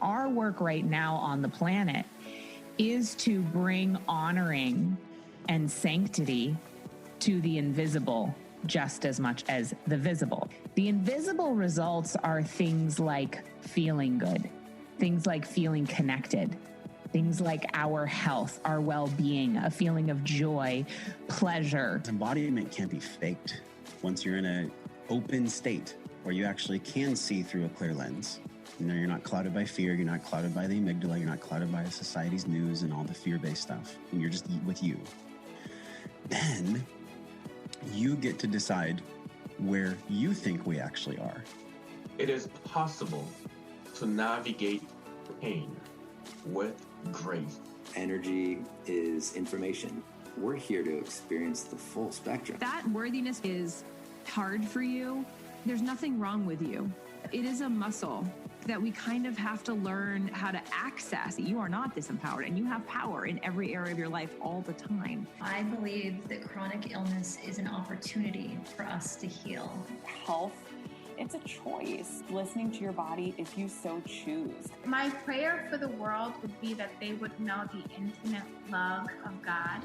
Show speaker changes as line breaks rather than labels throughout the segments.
our work right now on the planet is to bring honoring and sanctity to the invisible just as much as the visible. The invisible results are things like feeling good, things like feeling connected, things like our health, our well-being, a feeling of joy, pleasure.
Embodiment can't be faked. Once you're in an open state where you actually can see through a clear lens, you know, you're not clouded by fear, you're not clouded by the amygdala, you're not clouded by society's news and all the fear-based stuff, and you're just with you. Then you get to decide where you think we actually are.
It is possible to navigate pain with grace.
Energy is information. We're here to experience the full spectrum.
That worthiness is hard for you. There's nothing wrong with you. It is a muscle that we kind of have to learn how to access. You are not disempowered, and you have power in every area of your life all the time.
I believe that chronic illness is an opportunity for us to heal.
Health, it's a choice. Listening to your body if you so choose.
My prayer for the world would be that they would know the infinite love of God.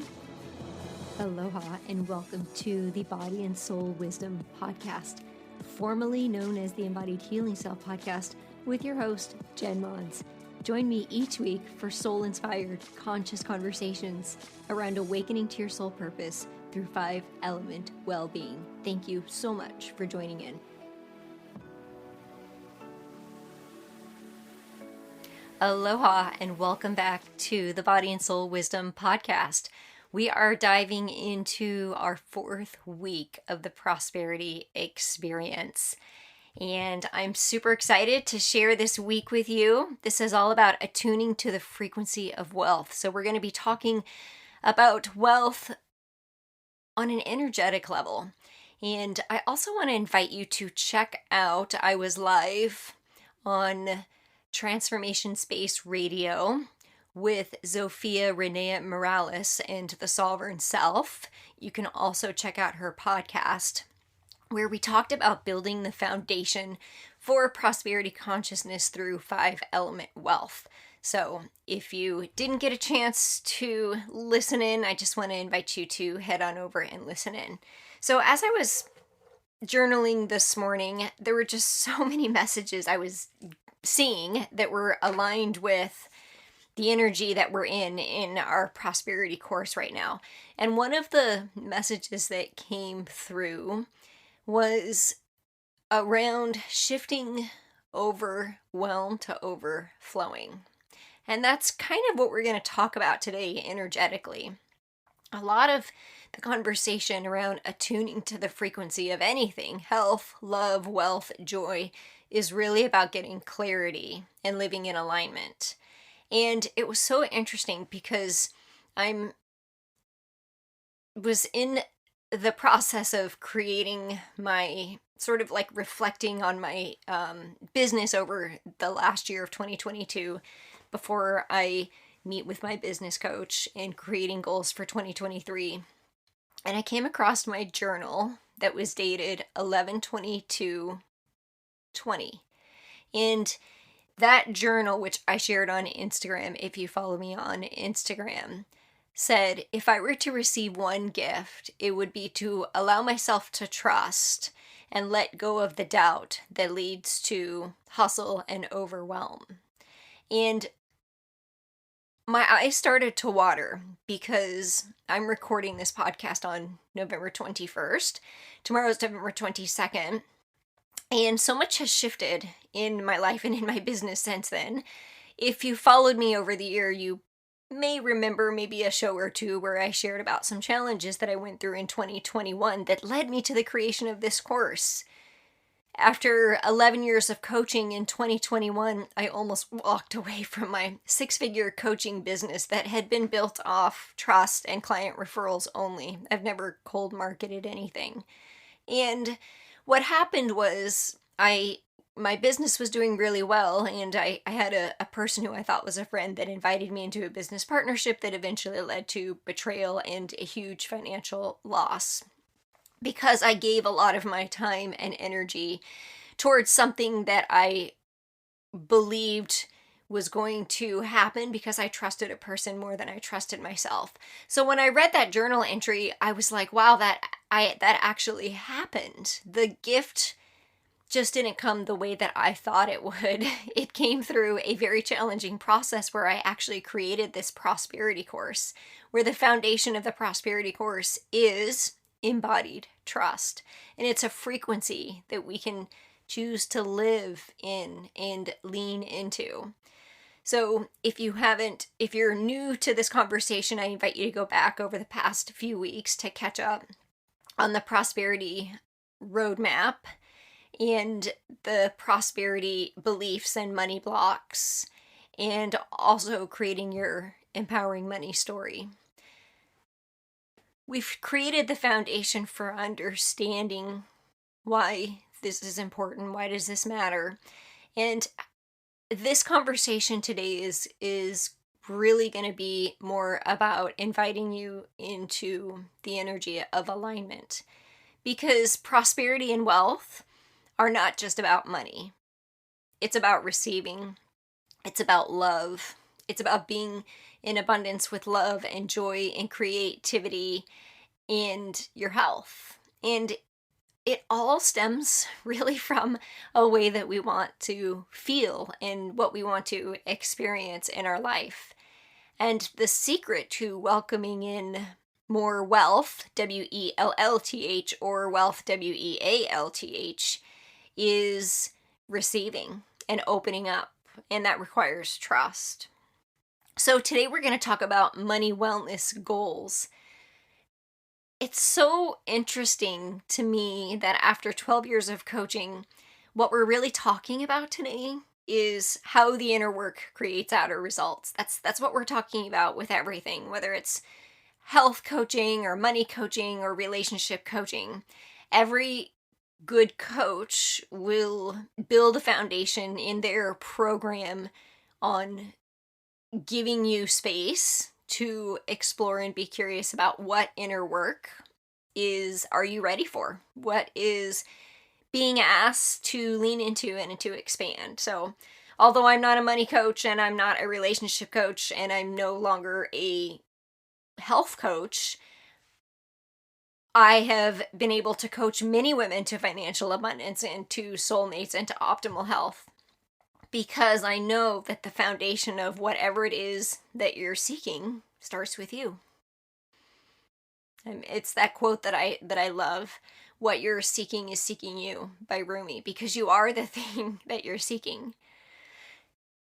Aloha and welcome to the Body and Soul Wisdom Podcast, formerly known as the Embodied Healing Self Podcast, with your host, jenmons. Join me each week for soul-inspired, conscious conversations around awakening to your soul purpose through 5-element well-being. Thank you so much for joining in. Aloha and welcome back to the Body and Soul Wisdom Podcast. We are diving into our 4th week of the Prosperity Experience. And I'm super excited to share this week with you. This is all about attuning to the frequency of wealth. So we're going to be talking about wealth on an energetic level. And I also want to invite you to check out, I was live on Transformation Space Radio with Zofia Renea Morales and the Sovereign Self. You can also check out her podcast, where we talked about building the foundation for prosperity consciousness through 5-element wealth. So if you didn't get a chance to listen in, I just want to invite you to head on over and listen in. So as I was journaling this morning, there were just so many messages I was seeing that were aligned with the energy that we're in our prosperity course right now. And one of the messages that came through was around shifting overwhelm to overflowing. And that's kind of what we're going to talk about today energetically. A lot of the conversation around attuning to the frequency of anything, health, love, wealth, joy, is really about getting clarity and living in alignment. And it was so interesting because I was in the process of creating my sort of like reflecting on my business over the last year of 2022 before I meet with my business coach and creating goals for 2023. And I came across my journal that was dated 11/22/20. And that journal, which I shared on Instagram, if you follow me on Instagram, said, if I were to receive one gift, it would be to allow myself to trust and let go of the doubt that leads to hustle and overwhelm. And my eyes started to water because I'm recording this podcast on November 21st. Tomorrow is November 22nd. And so much has shifted in my life and in my business since then. If you followed me over the year, you may remember maybe a show or two where I shared about some challenges that I went through in 2021 that led me to the creation of this course. After 11 years of coaching in 2021, I almost walked away from my 6-figure coaching business that had been built off trust and client referrals only. I've never cold marketed anything. And what happened was my business was doing really well, and I had a person who I thought was a friend that invited me into a business partnership that eventually led to betrayal and a huge financial loss because I gave a lot of my time and energy towards something that I believed was going to happen because I trusted a person more than I trusted myself. So when I read that journal entry, I was like, wow, that actually happened. The gift just didn't come the way that I thought it would. It came through a very challenging process where I actually created this prosperity course, where the foundation of the prosperity course is embodied trust. And it's a frequency that we can choose to live in and lean into. So if you're new to this conversation, I invite you to go back over the past few weeks to catch up on the prosperity roadmap and the prosperity beliefs and money blocks, and also creating your empowering money story. We've created the foundation for understanding why this is important, why does this matter, and this conversation today is really going to be more about inviting you into the energy of alignment, because prosperity and wealth are not just about money. It's about receiving. It's about love. It's about being in abundance with love and joy and creativity and your health. And it all stems really from a way that we want to feel and what we want to experience in our life. And the secret to welcoming in more wealth, W-E-L-L-T-H, or wealth, W-E-A-L-T-H, is receiving and opening up. And that requires trust. So today we're going to talk about money wellness goals. It's so interesting to me that after 12 years of coaching, what we're really talking about today is how the inner work creates outer results. That's what we're talking about with everything, whether it's health coaching or money coaching or relationship coaching. Every good coach will build a foundation in their program on giving you space to explore and be curious about what inner work are you ready for? What is being asked to lean into and to expand? So although I'm not a money coach and I'm not a relationship coach and I'm no longer a health coach, I have been able to coach many women to financial abundance and to soulmates and to optimal health, because I know that the foundation of whatever it is that you're seeking starts with you. And it's that quote that I love, "What you're seeking is seeking you," by Rumi, because you are the thing that you're seeking.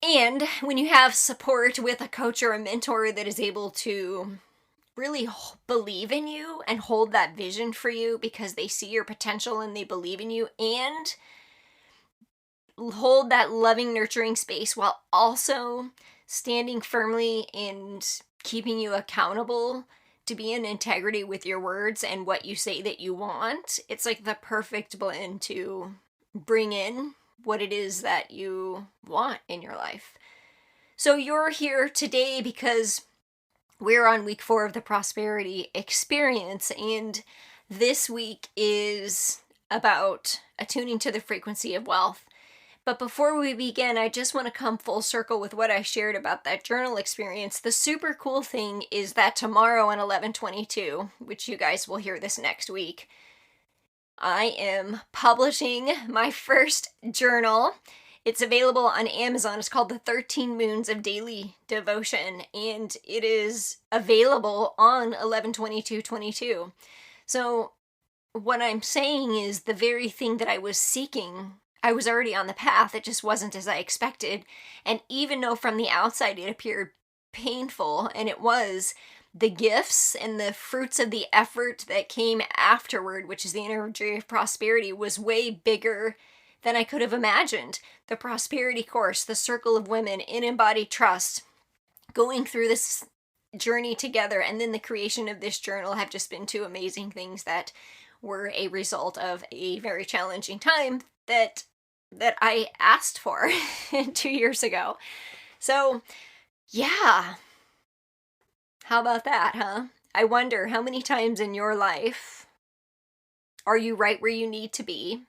And when you have support with a coach or a mentor that is able to really believe in you and hold that vision for you because they see your potential and they believe in you, and hold that loving, nurturing space while also standing firmly and keeping you accountable to be in integrity with your words and what you say that you want, it's like the perfect blend to bring in what it is that you want in your life. So you're here today because we're on week 4 of the prosperity experience, and this week is about attuning to the frequency of wealth. But before we begin, I just want to come full circle with what I shared about that journal experience. The super cool thing is that tomorrow on 11/22, which you guys will hear this next week, I am publishing my first journal. It's available on Amazon. It's called The 13 Moons of Daily Devotion, and it is available on 11/22/22. So what I'm saying is the very thing that I was seeking, I was already on the path. It just wasn't as I expected. And even though from the outside it appeared painful, and it was, the gifts and the fruits of the effort that came afterward, which is the energy of prosperity, was way bigger than I could have imagined. The prosperity course, the circle of women in embodied trust, going through this journey together, and then the creation of this journal have just been 2 amazing things that were a result of a very challenging time that I asked for 2 years ago. So yeah, how about that, huh? I wonder how many times in your life are you right where you need to be?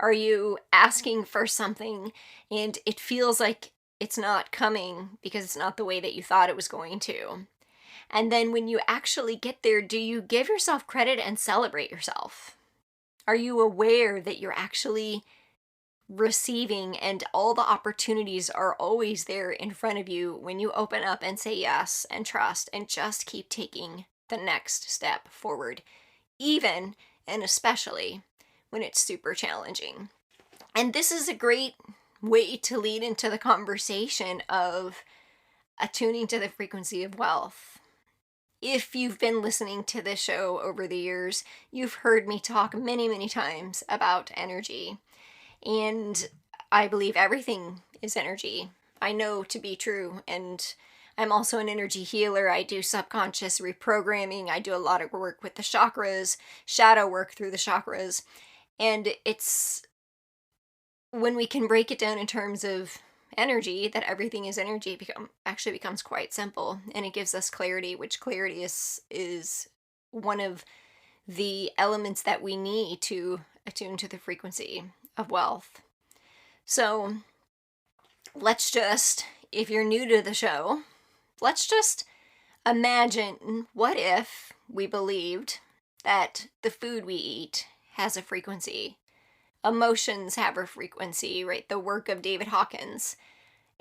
Are you asking for something and it feels like it's not coming because it's not the way that you thought it was going to. And then when you actually get there, do you give yourself credit and celebrate yourself? Are you aware that you're actually receiving and all the opportunities are always there in front of you when you open up and say yes and trust and just keep taking the next step forward, even and especially when it's super challenging? And this is a great way to lead into the conversation of attuning to the frequency of wealth. If you've been listening to this show over the years, you've heard me talk many, many times about energy. And I believe everything is energy. I know to be true. And I'm also an energy healer. I do subconscious reprogramming. I do a lot of work with the chakras, shadow work through the chakras. And it's when we can break it down in terms of energy, that everything is energy, actually becomes quite simple, and it gives us clarity, which clarity is one of the elements that we need to attune to the frequency of wealth. So let's just, if you're new to the show, let's just imagine, what if we believed that the food we eat has a frequency? Emotions have a frequency, right? The work of David Hawkins.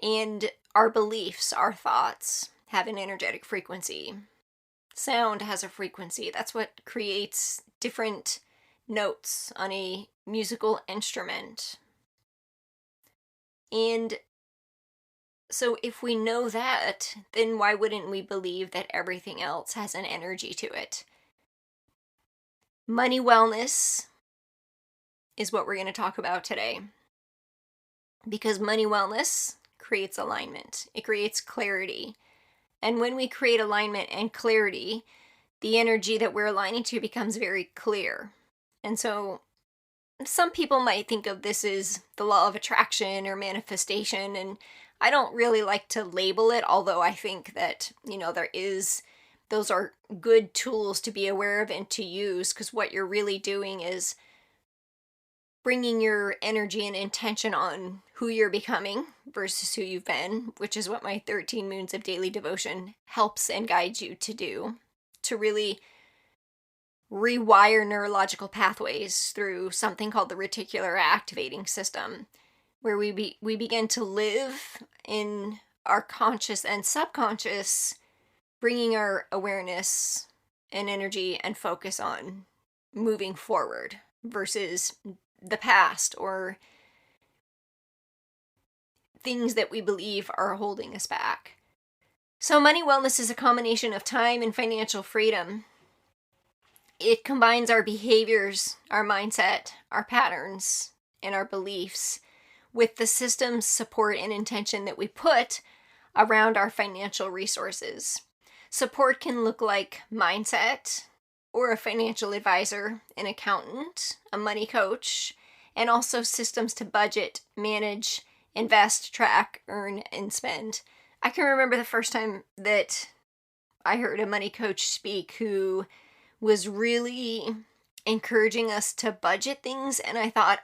And our beliefs, our thoughts, have an energetic frequency. Sound has a frequency. That's what creates different notes on a musical instrument. And so if we know that, then why wouldn't we believe that everything else has an energy to it? Money wellness is what we're going to talk about today. Because money wellness creates alignment. It creates clarity. And when we create alignment and clarity, the energy that we're aligning to becomes very clear. And so some people might think of this as the law of attraction or manifestation, and I don't really like to label it, although I think that, those are good tools to be aware of and to use, because what you're really doing is bringing your energy and intention on who you're becoming versus who you've been, which is what my 13 Moons of Daily Devotion helps and guides you to do, to really rewire neurological pathways through something called the reticular activating system, where we begin to live in our conscious and subconscious, bringing our awareness and energy and focus on moving forward versus the past or things that we believe are holding us back. So money wellness is a combination of time and financial freedom. It combines our behaviors, our mindset, our patterns, and our beliefs with the systems, support, and intention that we put around our financial resources. Support can look like mindset, or a financial advisor, an accountant, a money coach, and also systems to budget, manage, invest, track, earn, and spend. I can remember the first time that I heard a money coach speak who was really encouraging us to budget things, and I thought,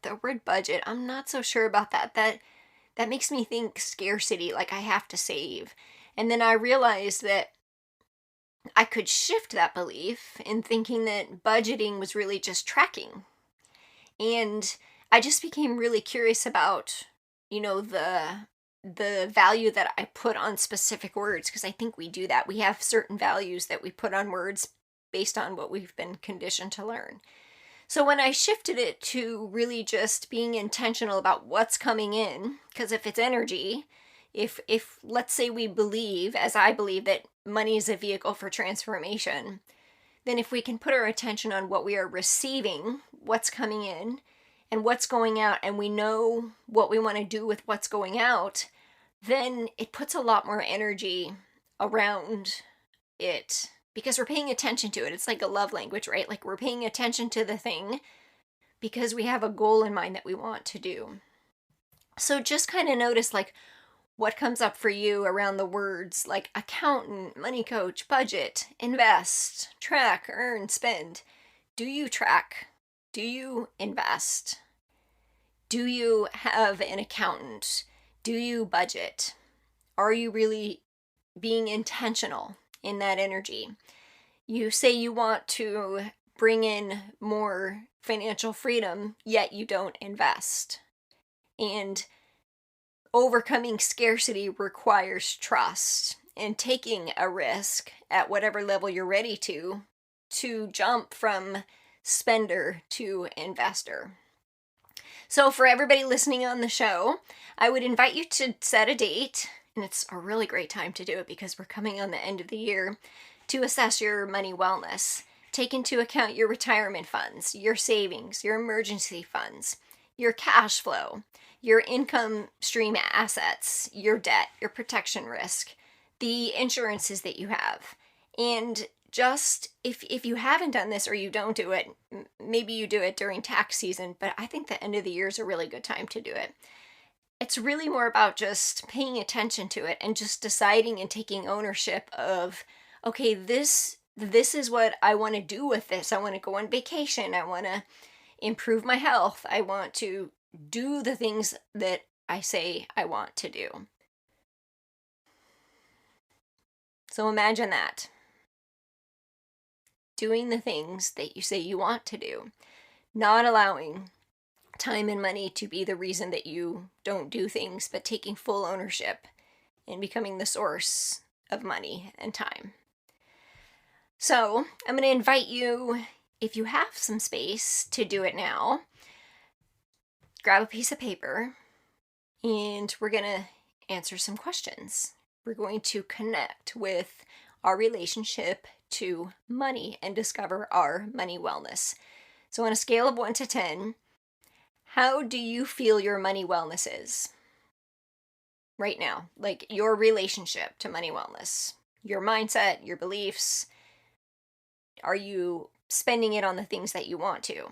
the word budget, I'm not so sure about that. That makes me think scarcity, like I have to save. And then I realized that I could shift that belief in thinking that budgeting was really just tracking. And I just became really curious about, the value that I put on specific words, because I think we do that. We have certain values that we put on words based on what we've been conditioned to learn. So when I shifted it to really just being intentional about what's coming in, because if it's energy, if let's say we believe, as I believe, that money is a vehicle for transformation, then if we can put our attention on what we are receiving, what's coming in, and what's going out, and we know what we want to do with what's going out, then it puts a lot more energy around it because we're paying attention to it. It's like a love language, right? Like we're paying attention to the thing because we have a goal in mind that we want to do. So just kind of notice what comes up for you around the words like accountant, money coach, budget, invest, track, earn, spend. Do you track? Do you invest? Do you have an accountant? Do you budget? Are you really being intentional in that energy? You say you want to bring in more financial freedom, yet you don't invest. And overcoming scarcity requires trust and taking a risk at whatever level you're ready to jump from spender to investor. So for everybody listening on the show, I would invite you to set a date, and it's a really great time to do it because we're coming on the end of the year, to assess your money wellness. Take into account your retirement funds, your savings, your emergency funds, your cash flow, your income stream assets, your debt, your protection risk, the insurances that you have. And just if you haven't done this or you don't do it, maybe you do it during tax season, but I think the end of the year is a really good time to do it. It's really more about just paying attention to it and just deciding and taking ownership of, okay, this is what I want to do with this. I want to go on vacation. I want to improve my health. I want to do the things that I say I want to do. So imagine that. Doing the things that you say you want to do. Not allowing time and money to be the reason that you don't do things, but taking full ownership and becoming the source of money and time. So I'm going to invite you, if you have some space to do it now, grab a piece of paper and we're going to answer some questions. We're going to connect with our relationship to money and discover our money wellness. So on a scale of 1 to 10, how do you feel your money wellness is right now? Like your relationship to money wellness, your mindset, your beliefs. Are you spending it on the things that you want to?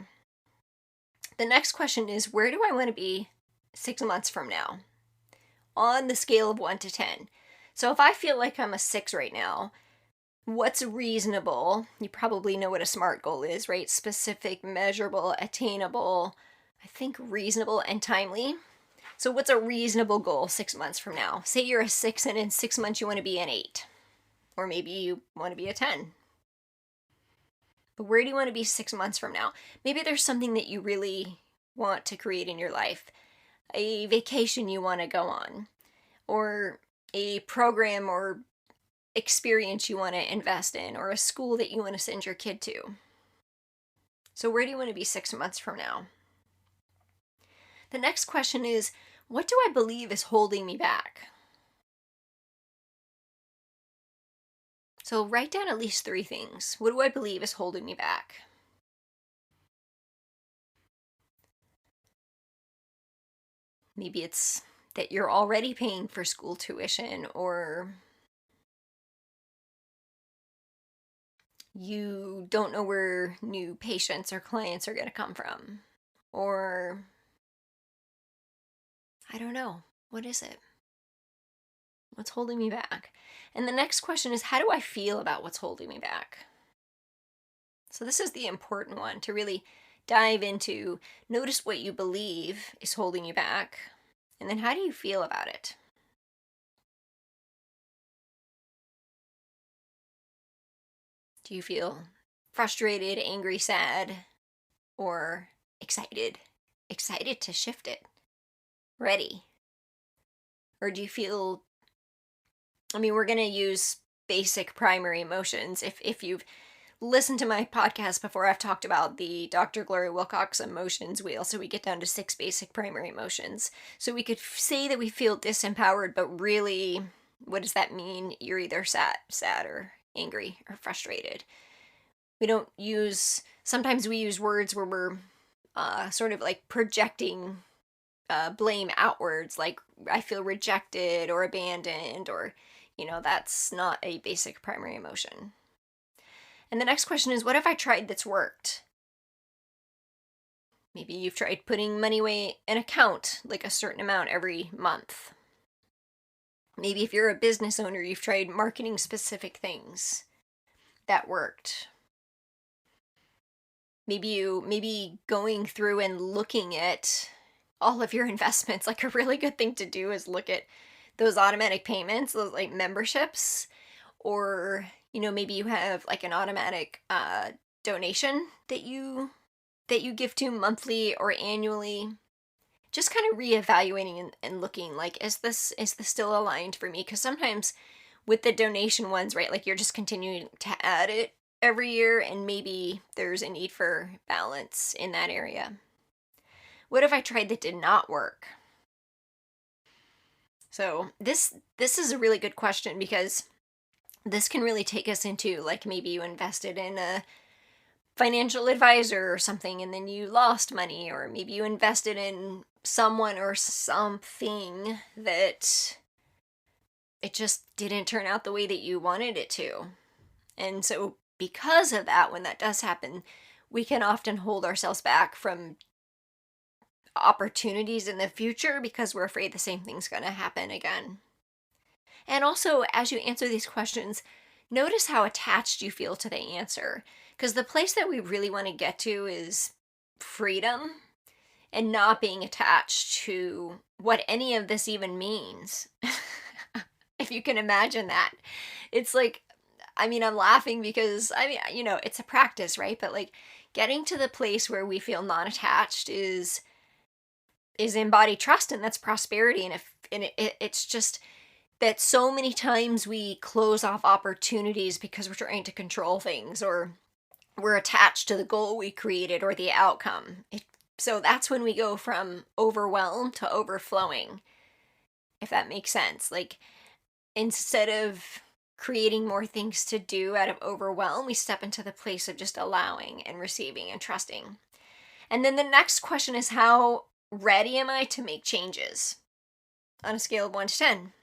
The next question is, where do I want to be 6 months from now? On the scale of 1 to 10. So if I feel like I'm a 6 right now, what's reasonable? You probably know what a SMART goal is, right? Specific, measurable, attainable, I think reasonable and timely. So what's a reasonable goal 6 months from now? Say you're a 6 and in 6 months you want to be an 8. Or maybe you want to be a 10. But where do you want to be 6 months from now? Maybe there's something that you really want to create in your life. A vacation you want to go on. Or a program or experience you want to invest in. Or a school that you want to send your kid to. So where do you want to be 6 months from now? The next question is, what do I believe is holding me back? So write down at least 3 things. What do I believe is holding me back? Maybe it's that you're already paying for school tuition, or you don't know where new patients or clients are going to come from. Or I don't know. What is it? What's holding me back? And the next question is, how do I feel about what's holding me back? So this is the important one, to really dive into. Notice what you believe is holding you back. And then how do you feel about it? Do you feel frustrated, angry, sad, or excited? Excited to shift it. Ready. Or do you feel, we're going to use basic primary emotions. If you've listened to my podcast before, I've talked about the Dr. Gloria Wilcox emotions wheel. So we get down to 6 basic primary emotions. So we could say that we feel disempowered, but really, what does that mean? You're either sad or angry or frustrated. We don't use, sometimes we use words where we're sort of like projecting blame outwards, like I feel rejected or abandoned, or, that's not a basic primary emotion. And the next question is, what have I tried that's worked? Maybe you've tried putting money away in an account, like a certain amount every month. Maybe if you're a business owner, you've tried marketing specific things that worked. Maybe going through and looking at all of your investments, like a really good thing to do is look at those automatic payments, those like memberships, or, maybe you have like an automatic donation that you give to monthly or annually. Just kind of reevaluating and looking like, is this still aligned for me? Because sometimes with the donation ones, right, like you're just continuing to add it every year, and maybe there's a need for balance in that area. What if I tried that did not work? So this is a really good question, because this can really take us into, like, maybe you invested in a financial advisor or something and then you lost money, or maybe you invested in someone or something that it just didn't turn out the way that you wanted it to. And so because of that, when that does happen, we can often hold ourselves back from opportunities in the future because we're afraid the same thing's going to happen again. And also, as you answer these questions, notice how attached you feel to the answer. Because the place that we really want to get to is freedom and not being attached to what any of this even means. If you can imagine that. It's like, I'm laughing because, it's a practice, right? But like getting to the place where we feel non-attached is embodied trust, and that's prosperity. And it's just that so many times we close off opportunities because we're trying to control things, or we're attached to the goal we created or the outcome. So that's when we go from overwhelmed to overflowing, if that makes sense. Like, instead of creating more things to do out of overwhelm, we step into the place of just allowing and receiving and trusting. And then the next question is, how ready am I to make changes on a scale of 1 to 10?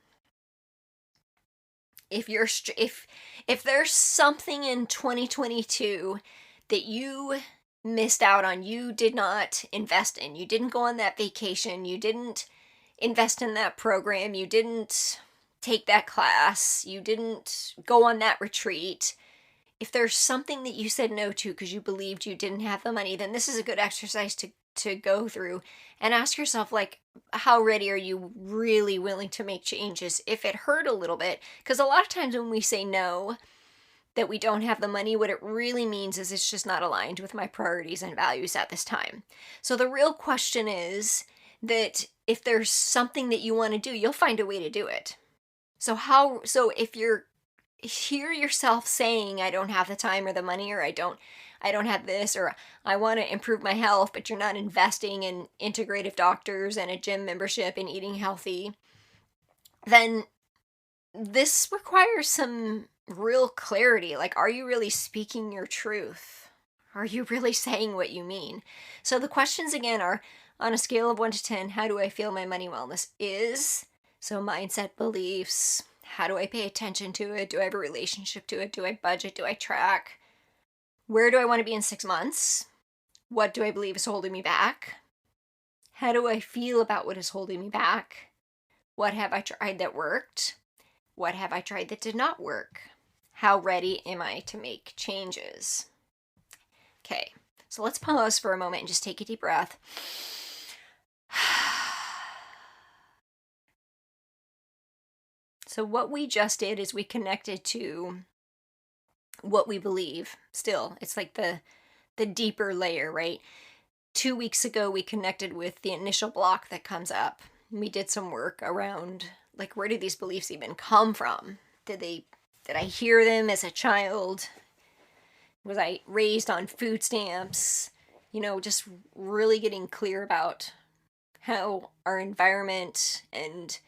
If there's something in 2022 that you missed out on, you did not invest in, you didn't go on that vacation, you didn't invest in that program, you didn't take that class, you didn't go on that retreat, if there's something that you said no to because you believed you didn't have the money, then this is a good exercise to go through and ask yourself, like, how ready are you really willing to make changes if it hurt a little bit? Because a lot of times when we say no, that we don't have the money, what it really means is it's just not aligned with my priorities and values at this time. So the real question is that if there's something that you want to do, you'll find a way to do it. So if you're hear yourself saying, I don't have the time or the money, or I don't have this, or I want to improve my health, but you're not investing in integrative doctors and a gym membership and eating healthy, then this requires some real clarity. Like, are you really speaking your truth? Are you really saying what you mean? So the questions again are, on a scale of 1 to 10, how do I feel my money wellness is? So mindset, beliefs, how do I pay attention to it? Do I have a relationship to it? Do I budget? Do I track? Where do I want to be in 6 months? What do I believe is holding me back? How do I feel about what is holding me back? What have I tried that worked? What have I tried that did not work? How ready am I to make changes? Okay, so let's pause for a moment and just take a deep breath. So what we just did is we connected to what we believe. Still, it's like the deeper layer, right? 2 weeks ago, we connected with the initial block that comes up. We did some work around, like, where do these beliefs even come from? Did I hear them as a child? Was I raised on food stamps? Just really getting clear about how our environment and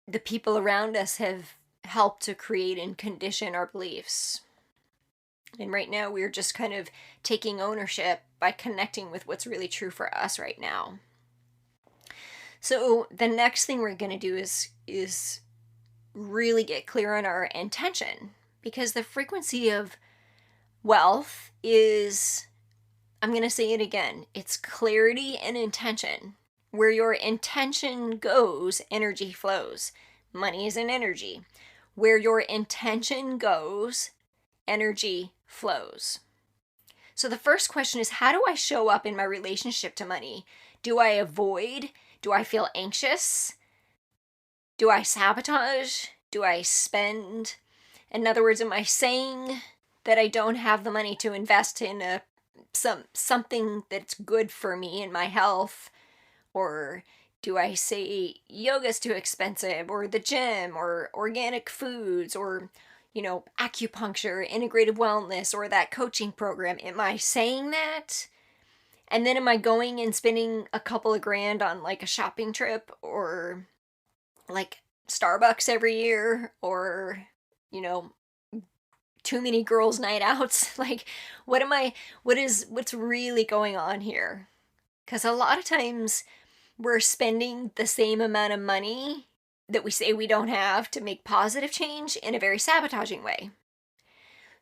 the people around us have helped to create and condition our beliefs. And right now we're just kind of taking ownership by connecting with what's really true for us right now. So the next thing we're going to do is really get clear on our intention, because the frequency of wealth is, I'm going to say it again, it's clarity and intention. Where your intention goes, energy flows. Money is an energy. Where your intention goes, energy flows. So the first question is, how do I show up in my relationship to money? Do I avoid? Do I feel anxious? Do I sabotage? Do I spend? In other words, am I saying that I don't have the money to invest in something that's good for me and my health? Or do I say yoga's too expensive, or the gym, or organic foods, or acupuncture, integrative wellness, or that coaching program? Am I saying that? And then am I going and spending a couple of grand on like a shopping trip, or like Starbucks every year, or, too many girls' night outs? Like, what's really going on here? Because a lot of times we're spending the same amount of money that we say we don't have to make positive change in a very sabotaging way.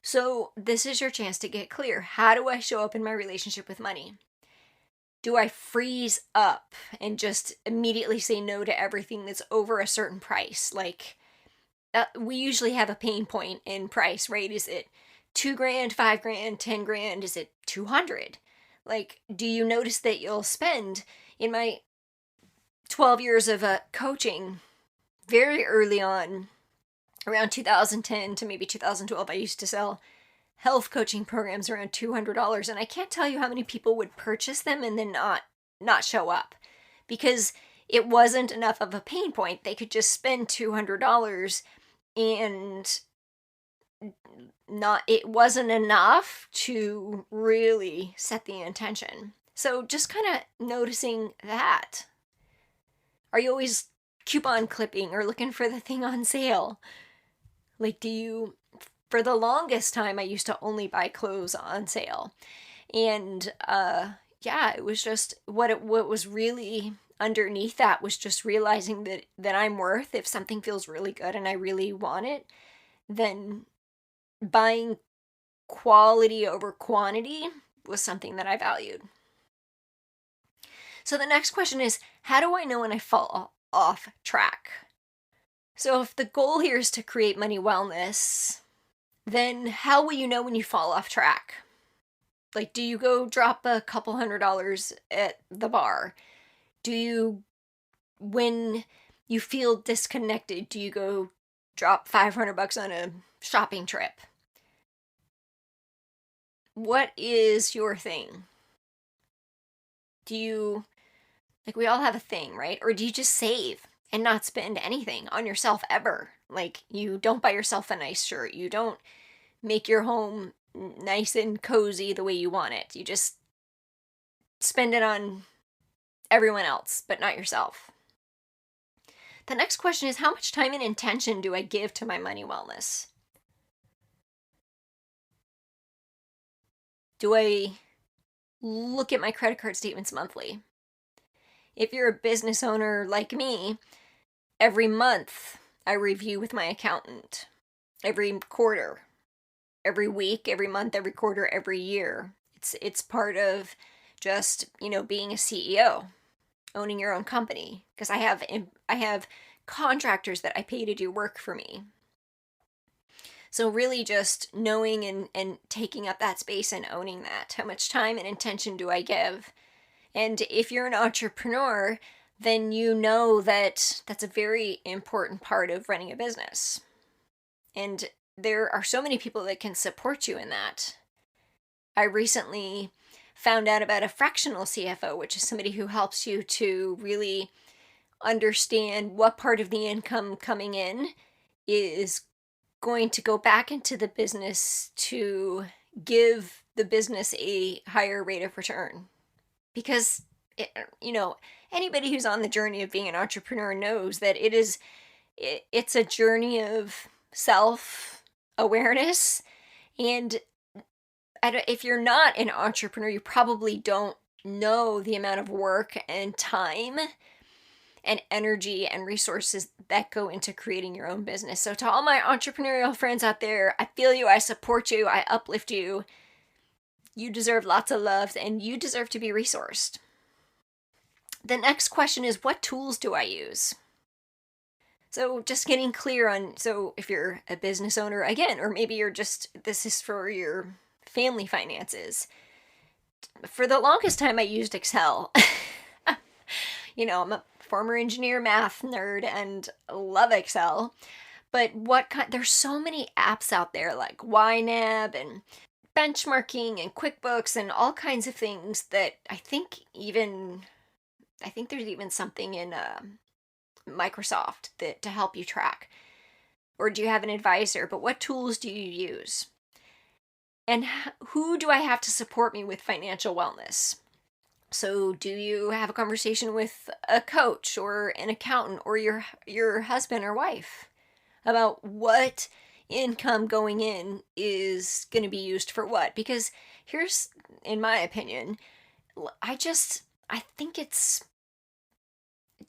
So this is your chance to get clear. How do I show up in my relationship with money? Do I freeze up and just immediately say no to everything that's over a certain price? Like, we usually have a pain point in price, right? Is it $2,000, $5,000, $10,000? Is it 200? Like, do you notice that you'll spend? In my 12 years of coaching, very early on, around 2010 to maybe 2012, I used to sell health coaching programs around $200, and I can't tell you how many people would purchase them and then not show up because it wasn't enough of a pain point. They could just spend $200 and it wasn't enough to really set the intention. So just kind of noticing that. Are you always coupon clipping or looking for the thing on sale? Like, for the longest time, I used to only buy clothes on sale. And, it was just, what was really underneath that was just realizing that I'm worth, if something feels really good and I really want it, then buying quality over quantity was something that I valued. So the next question is, how do I know when I fall off track? So if the goal here is to create money wellness, then how will you know when you fall off track? Like, do you go drop a couple $100s at the bar? When you feel disconnected, do you go drop $500 on a shopping trip? What is your thing? We all have a thing, right? Or do you just save and not spend anything on yourself ever? Like, you don't buy yourself a nice shirt. You don't make your home nice and cozy the way you want it. You just spend it on everyone else, but not yourself. The next question is, how much time and intention do I give to my money wellness? Do I look at my credit card statements monthly? If you're a business owner like me, every month I review with my accountant. Every quarter, every week, every month, every quarter, every year. It's part of just, being a CEO, owning your own company, because I have contractors that I pay to do work for me. So really just knowing and taking up that space and owning that. How much time and intention do I give? And if you're an entrepreneur, then you know that that's a very important part of running a business. And there are so many people that can support you in that. I recently found out about a fractional CFO, which is somebody who helps you to really understand what part of the income coming in is going to go back into the business to give the business a higher rate of return. Because, anybody who's on the journey of being an entrepreneur knows that it's a journey of self-awareness. And if you're not an entrepreneur, you probably don't know the amount of work and time and energy and resources that go into creating your own business. So to all my entrepreneurial friends out there, I feel you, I support you, I uplift you. You deserve lots of love and you deserve to be resourced. The next question is, what tools do I use? So just getting clear on, so if you're a business owner, again, or maybe this is for your family finances, for the longest time I used Excel. I'm a former engineer, math nerd, and love Excel. But there's so many apps out there like YNAB and benchmarking and QuickBooks and all kinds of things that I think there's even something in Microsoft to help you track. Or do you have an advisor? But what tools do you use? And who do I have to support me with financial wellness? So do you have a conversation with a coach or an accountant or your husband or wife about what income going in is going to be used for what? Because here's, in my opinion, I think it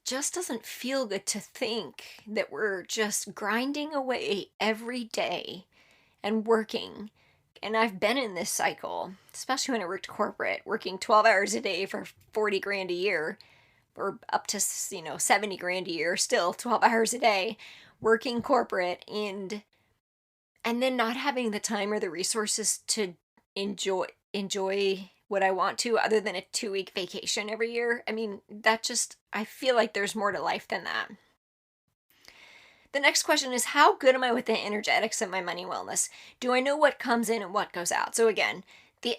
just doesn't feel good to think that we're just grinding away every day and working. And I've been in this cycle, especially when I worked corporate, working 12 hours a day for 40 grand a year, or up to, 70 grand a year, still 12 hours a day, working corporate, and then not having the time or the resources to enjoy what I want to, other than a 2-week vacation every year. I mean, I feel like there's more to life than that. The next question is, how good am I with the energetics of my money wellness? Do I know what comes in and what goes out? So again, the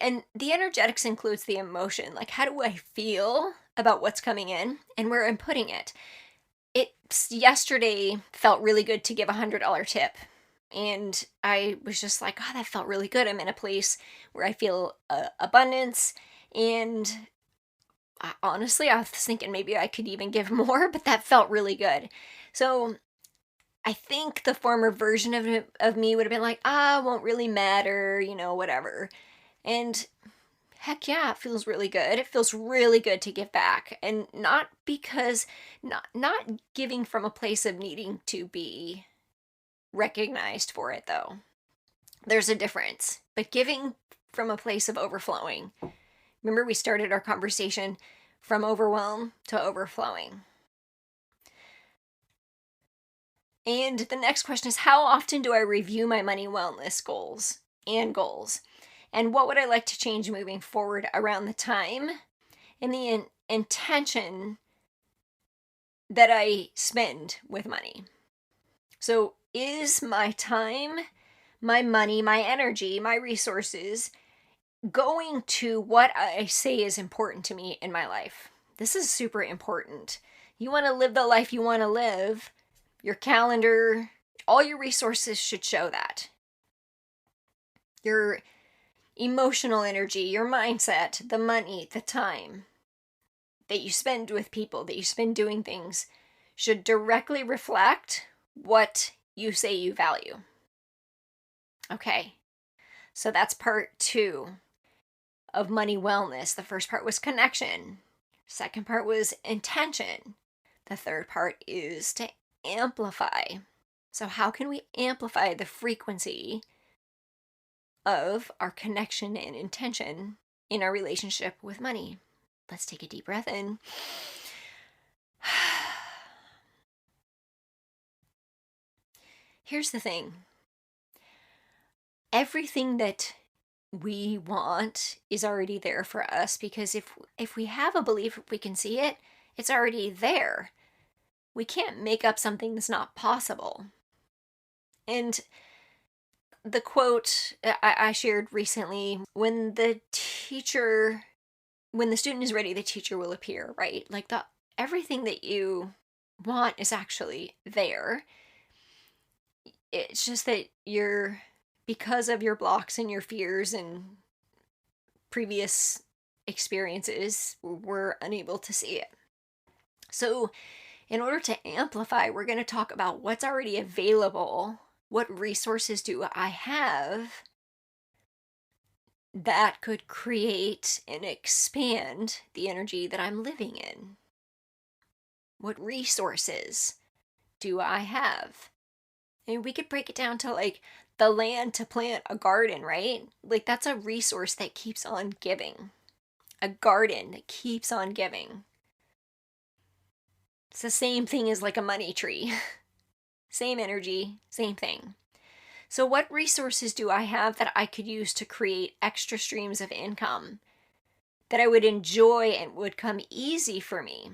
energetics includes the emotion. Like, how do I feel about what's coming in and where I'm putting it? Yesterday felt really good to give a $100 tip. And I was just like, oh, that felt really good. I'm in a place where I feel abundance. And honestly, I was thinking maybe I could even give more, but that felt really good. So I think the former version of me would have been like, it won't really matter, whatever. And heck yeah, it feels really good. It feels really good to give back. And not giving from a place of needing to be recognized for it, though. There's a difference. But giving from a place of overflowing. Remember, we started our conversation from overwhelm to overflowing. And the next question is, how often do I review my money wellness goals? And what would I like to change moving forward around the time and the intention that I spend with money? So is my time, my money, my energy, my resources going to what I say is important to me in my life? This is super important. You want to live the life you want to live. Your calendar, all your resources should show that. Your emotional energy, your mindset, the money, the time that you spend with people, that you spend doing things, should directly reflect what you say you value. Okay, so that's part 2 of money wellness. The first part was connection. Second part was intention. The third part is to amplify. So how can we amplify the frequency of our connection and intention in our relationship with money? Let's take a deep breath in. Here's the thing. Everything that we want is already there for us, because if we have a belief, if we can see it, it's already there. We can't make up something that's not possible. And the quote I shared recently, when the student is ready, the teacher will appear, right? Like everything that you want is actually there. It's just that because of your blocks and your fears and previous experiences, we're unable to see it. So in order to amplify, we're going to talk about what's already available. What resources do I have that could create and expand the energy that I'm living in? What resources do I have? And we could break it down to like the land to plant a garden, right? Like that's a resource that keeps on giving. A garden that keeps on giving. It's the same thing as like a money tree. Same energy, same thing. So what resources do I have that I could use to create extra streams of income that I would enjoy and would come easy for me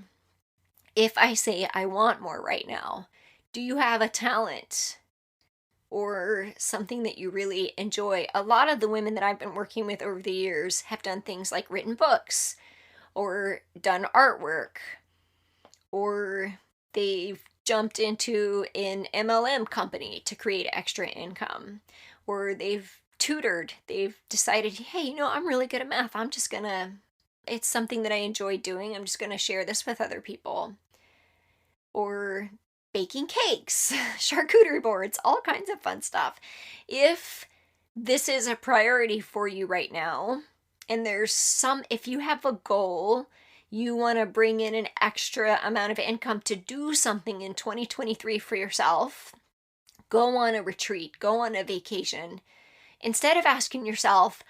if I say I want more right now? Do you have a talent or something that you really enjoy? A lot of the women that I've been working with over the years have done things like written books or done artwork, or they've jumped into an MLM company to create extra income, or they've tutored. They've decided, hey, I'm really good at math. It's something that I enjoy doing. I'm just gonna share this with other people. Or baking cakes, charcuterie boards, all kinds of fun stuff. If this is a priority for you right now, and if you have a goal, you want to bring in an extra amount of income to do something in 2023 for yourself, go on a retreat, go on a vacation. Instead of asking yourself,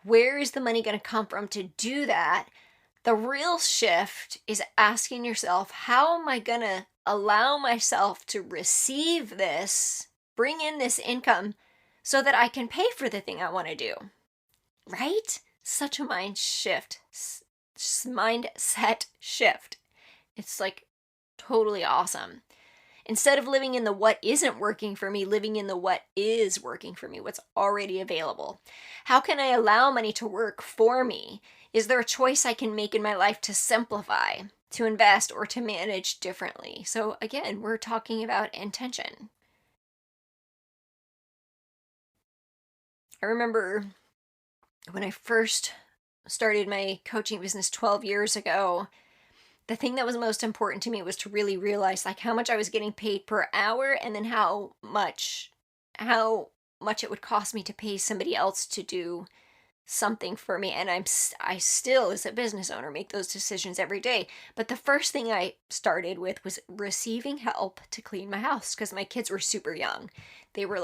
where is the money going to come from to do that? The real shift is asking yourself, how am I going to allow myself to receive this, bring in this income so that I can pay for the thing I want to do? Right? Such a mindset shift. It's like totally awesome. Instead of living in the what isn't working for me, living in the what is working for me, what's already available. How can I allow money to work for me? Is there a choice I can make in my life to simplify, to invest, or to manage differently? So again, we're talking about intention. I remember when I first started my coaching business 12 years ago, the thing that was most important to me was to really realize how much I was getting paid per hour, and then how much it would cost me to pay somebody else to do something for me. And I still, as a business owner, make those decisions every day. But the first thing I started with was receiving help to clean my house, because my kids were super young. They were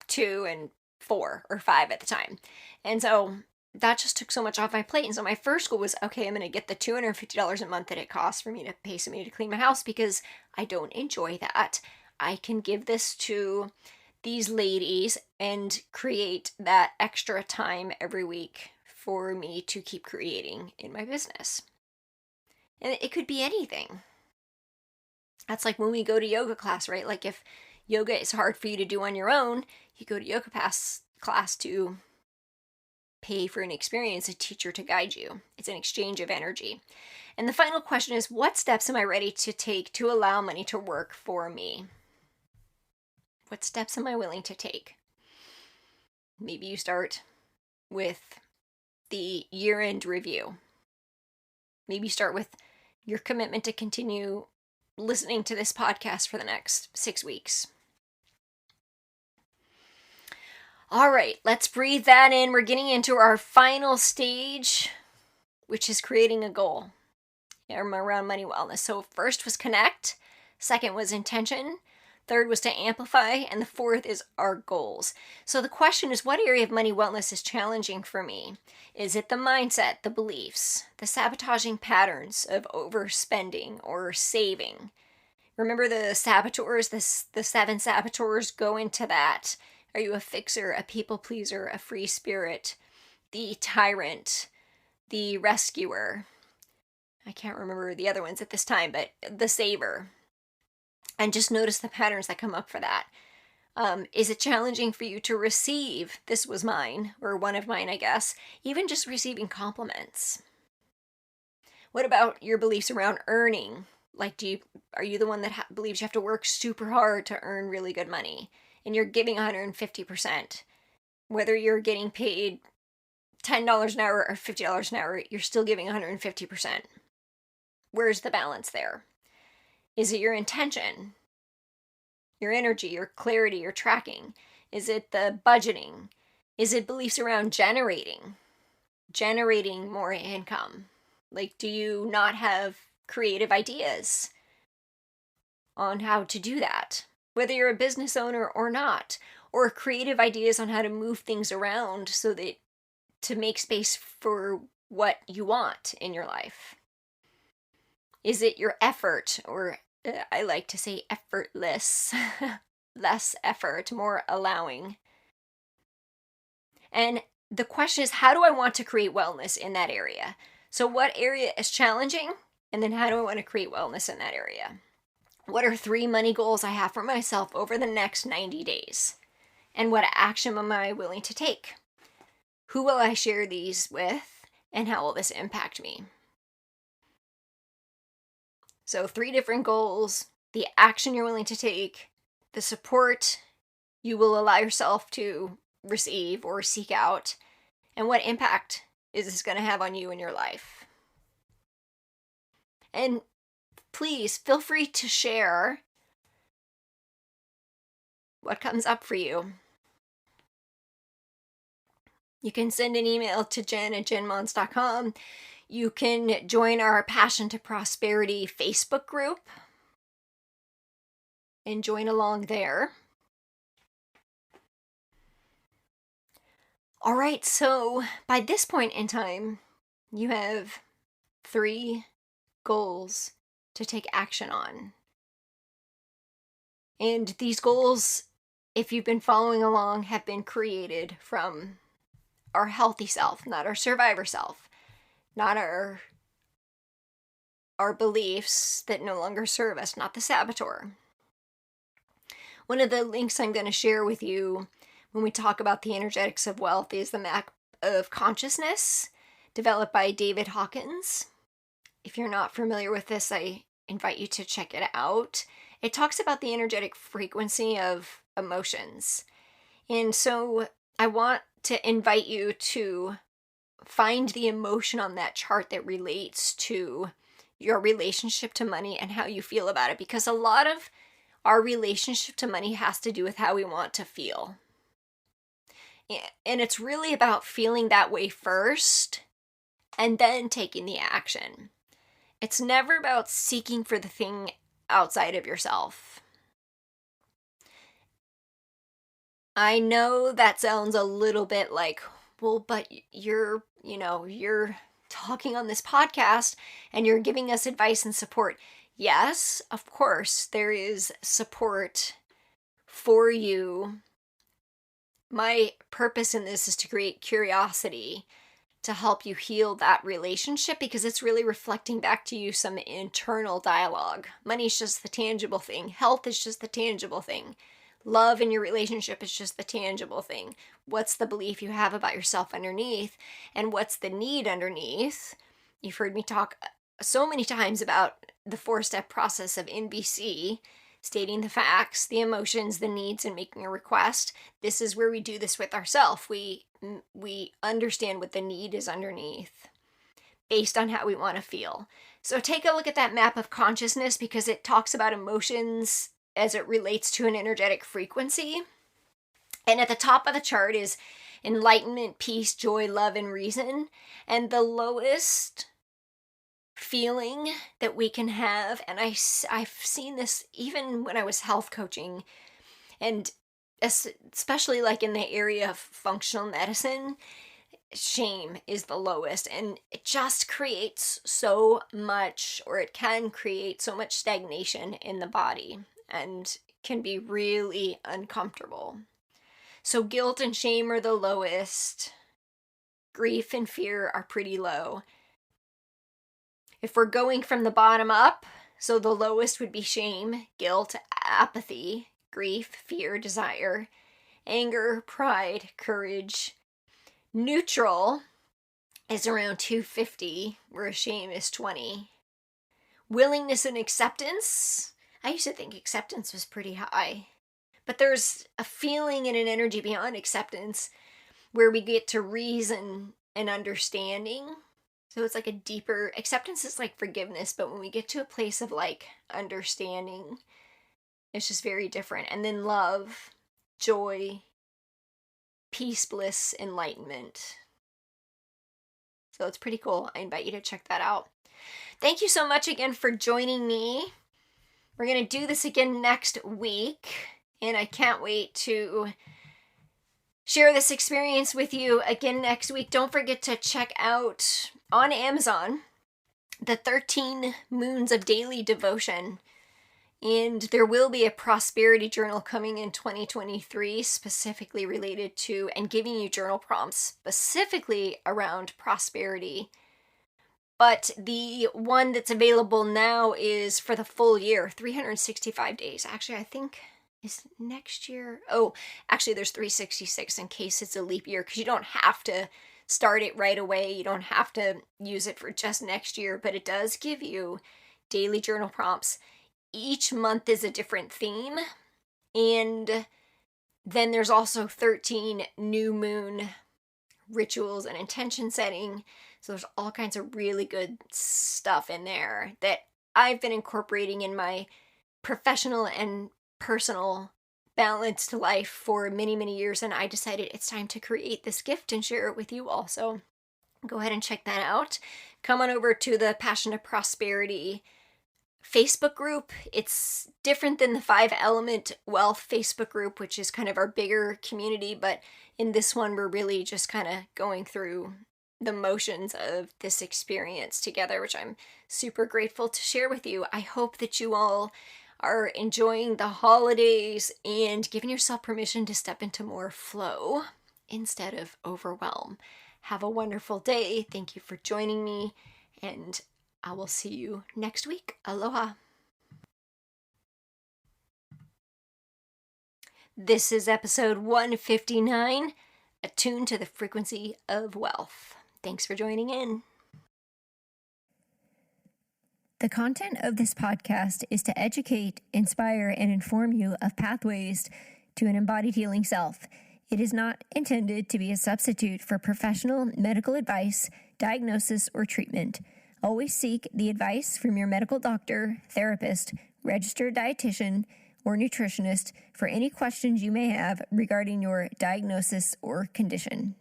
2 and 4 or 5 at the time. And so that just took so much off my plate. And so my first goal was, okay, I'm going to get the $250 a month that it costs for me to pay somebody to clean my house, because I don't enjoy that. I can give this to these ladies and create that extra time every week for me to keep creating in my business. And it could be anything. That's like when we go to yoga class, right? Like if yoga is hard for you to do on your own, you go to yoga class to pay for an experience, a teacher to guide you. It's an exchange of energy. And the final question is, what steps am I ready to take to allow money to work for me? What steps am I willing to take? Maybe you start with the year-end review. Maybe start with your commitment to continue listening to this podcast for the next 6 weeks. All right, let's breathe that in. We're getting into our final stage, which is creating a goal around money wellness. So first was connect, second was intention, third was to amplify, and the fourth is our goals. So the question is, what area of money wellness is challenging for me? Is it the mindset, the beliefs, the sabotaging patterns of overspending or saving? Remember the saboteurs, the 7 saboteurs go into that. Are you a fixer, a people pleaser, a free spirit, the tyrant, the rescuer? I can't remember the other ones at this time, but the saver. And just notice the patterns that come up for that. Is it challenging for you to receive, this was mine, or one of mine, I guess, even just receiving compliments? What about your beliefs around earning? Like, are you the one that believes you have to work super hard to earn really good money? And you're giving 150%. Whether you're getting paid $10 an hour or $50 an hour, you're still giving 150%. Where's the balance there? Is it your intention, your energy, your clarity, your tracking? Is it the budgeting? Is it beliefs around generating more income? Like, do you not have creative ideas on how to do that? Whether you're a business owner or not, or creative ideas on how to move things around so that to make space for what you want in your life. Is it your effort, or I like to say effortless, less effort, more allowing? And the question is, how do I want to create wellness in that area? So what area is challenging? And then how do I want to create wellness in that area? What are 3 money goals I have for myself over the next 90 days? And what action am I willing to take? Who will I share these with? And how will this impact me? So 3 different goals, the action you're willing to take, the support you will allow yourself to receive or seek out, and what impact is this going to have on you in your life. And please feel free to share what comes up for you. You can send an email to jen@jenmons.com. You can join our Passion to Prosperity Facebook group and join along there. All right, so by this point in time, you have 3 goals to take action on. And these goals, if you've been following along, have been created from our healthy self, not our survivor self, not our beliefs that no longer serve us, not the saboteur. One of the links I'm going to share with you when we talk about the energetics of wealth is the map of consciousness developed by David Hawkins. If you're not familiar with this, I invite you to check it out. It talks about the energetic frequency of emotions. And so I want to invite you to find the emotion on that chart that relates to your relationship to money and how you feel about it, because a lot of our relationship to money has to do with how we want to feel. And it's really about feeling that way first and then taking the action. It's never about seeking for the thing outside of yourself. I know that sounds a little bit like, well, but you're talking on this podcast and you're giving us advice and support. Yes, of course, there is support for you. My purpose in this is to create curiosity, to help you heal that relationship, because it's really reflecting back to you some internal dialogue. Money's just the tangible thing. Health is just the tangible thing. Love in your relationship is just the tangible thing. What's the belief you have about yourself underneath? And what's the need underneath? You've heard me talk so many times about the 4-step process of NBC, stating the facts, the emotions, the needs, and making a request. This is where we do this with ourselves. We understand what the need is underneath based on how we want to feel. So take a look at that map of consciousness, because it talks about emotions as it relates to an energetic frequency. And at the top of the chart is enlightenment, peace, joy, love, and reason. And the lowest feeling that we can have, and I've seen this even when I was health coaching, and especially like in the area of functional medicine, shame is the lowest, and it just creates so much, or it can create so much stagnation in the body and can be really uncomfortable. So guilt and shame are the lowest. Grief and fear are pretty low. If we're going from the bottom up, so the lowest would be shame, guilt, apathy, grief, fear, desire, anger, pride, courage. Neutral is around 250, whereas shame is 20. Willingness and acceptance. I used to think acceptance was pretty high. But there's a feeling and an energy beyond acceptance where we get to reason and understanding. So it's like a deeper, acceptance is like forgiveness, but when we get to a place of like understanding, it's just very different. And then love, joy, peace, bliss, enlightenment. So it's pretty cool. I invite you to check that out. Thank you so much again for joining me. We're going to do this again next week, and I can't wait to share this experience with you again next week. Don't forget to check out on Amazon the 13 Moons of Daily Devotion. And there will be a prosperity journal coming in 2023, specifically related to and giving you journal prompts specifically around prosperity. But the one that's available now is for the full year, 365 days. Actually, I think is next year. Oh, actually, there's 366 in case it's a leap year, because you don't have to start it right away. You don't have to use it for just next year, but it does give you daily journal prompts. Each month is a different theme. And then there's also 13 new moon rituals and intention setting. So there's all kinds of really good stuff in there that I've been incorporating in my professional and personal balanced life for many, many years. And I decided it's time to create this gift and share it with you also. Go ahead and check that out. Come on over to the Passion of Prosperity Facebook group. It's different than the 5-element wealth Facebook group, which is kind of our bigger community. But in this one, we're really just kind of going through the motions of this experience together, which I'm super grateful to share with you. I hope that you all are enjoying the holidays and giving yourself permission to step into more flow instead of overwhelm. Have a wonderful day. Thank you for joining me, and I will see you next week. Aloha. This is episode 159, Attune to the Frequency of Wealth. Thanks for joining in.
The content of this podcast is to educate, inspire, and inform you of pathways to an embodied healing self. It is not intended to be a substitute for professional medical advice, diagnosis, or treatment. Always seek the advice from your medical doctor, therapist, registered dietitian, or nutritionist for any questions you may have regarding your diagnosis or condition.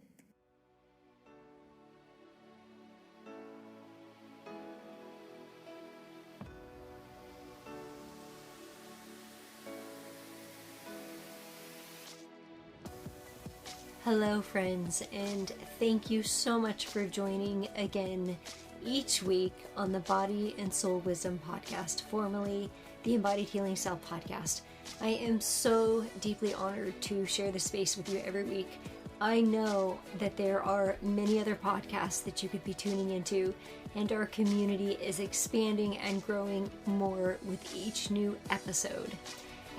Hello, friends, and thank you so much for joining again each week on the Body and Soul Wisdom Podcast, formerly the Embodied Healing Self Podcast. I am so deeply honored to share this space with you every week. I know that there are many other podcasts that you could be tuning into, and our community is expanding and growing more with each new episode.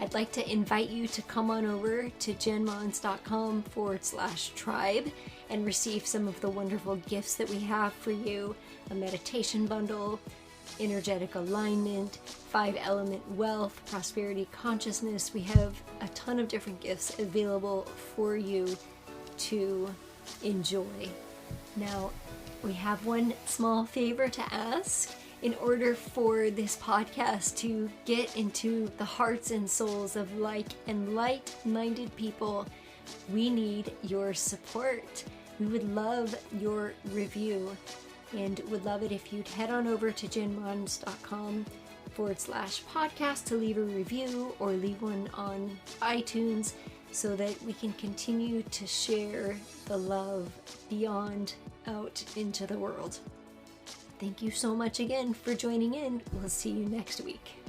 I'd like to invite you to come on over to jenmons.com/tribe and receive some of the wonderful gifts that we have for you. A meditation bundle, energetic alignment, 5-element wealth, prosperity consciousness. We have a ton of different gifts available for you to enjoy. Now, we have one small favor to ask. In order for this podcast to get into the hearts and souls of like and light-minded people, we need your support. We would love your review and would love it if you'd head on over to jenmons.com/podcast to leave a review or leave one on iTunes so that we can continue to share the love beyond out into the world. Thank you so much again for joining in. We'll see you next week.